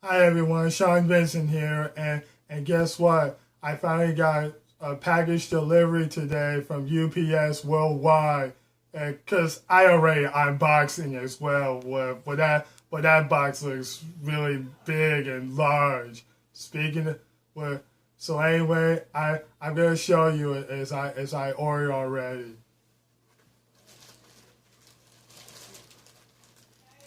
Hi everyone, Shawne Vincent here, and guess what? I finally got a package delivery today from UPS Worldwide, because I already unboxing as well. But that box looks really big and large. Speaking of, so anyway, I'm gonna show you it as I ordered already.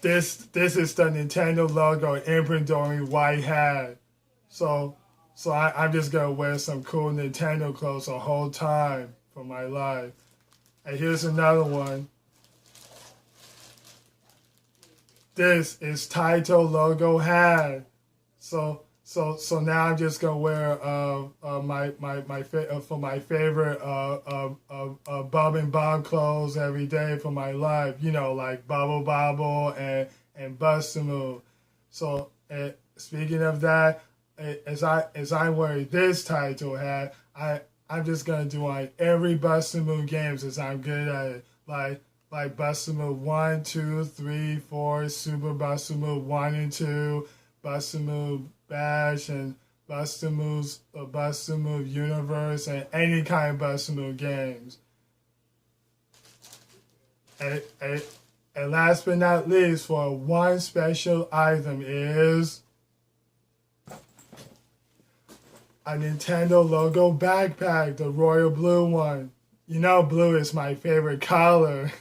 This is the Nintendo logo imprinted on my white hat. So I'm just gonna wear some cool Nintendo clothes the whole time for my life. And here's another one. This is Taito logo hat. So now I'm just gonna wear for my favorite Bub and Bob clothes every day for my life. You know, like Bubble Bobble and Bust a Move. So speaking of that, as I wear this title hat, I'm just gonna do on every Bust a Move games as I'm good at it. Like Bust a Move 1, 2, 3, 4, Super Bust a Move 1 and 2, Bust a Move Bash, and Bust a Move Universe, and any kind of Bust a Move games. And last but not least, for one special item is a Nintendo logo backpack, the royal blue one. You know, blue is my favorite color.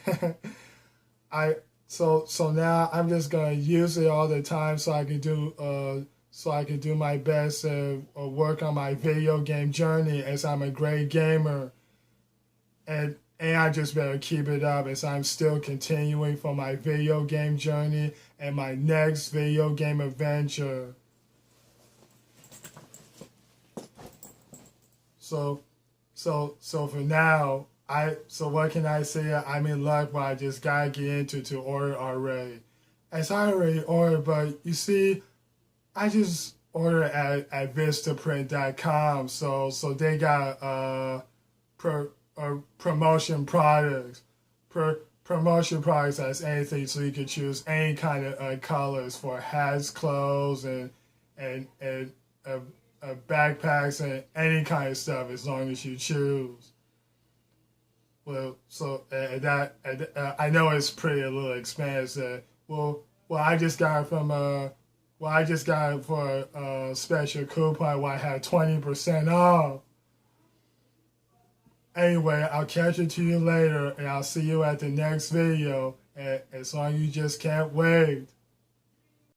So now I'm just gonna use it all the time so I can do my best to work on my video game journey, as I'm a great gamer, and I just better keep it up as I'm still continuing for my video game journey and my next video game adventure. So for now, what can I say? I'm in luck, but I just gotta get into to order already. As I already ordered, but you see, I just ordered at Vistaprint.com, so they got promotion products. Promotion products as anything, so you can choose any kind of colors for hats, clothes, and backpacks, and any kind of stuff as long as you choose. Well, so I know it's pretty a little expensive. I just got it from I just got it for a special coupon where I had 20% off. Anyway, I'll catch it to you later, and I'll see you at the next video. And as long as you just can't wait.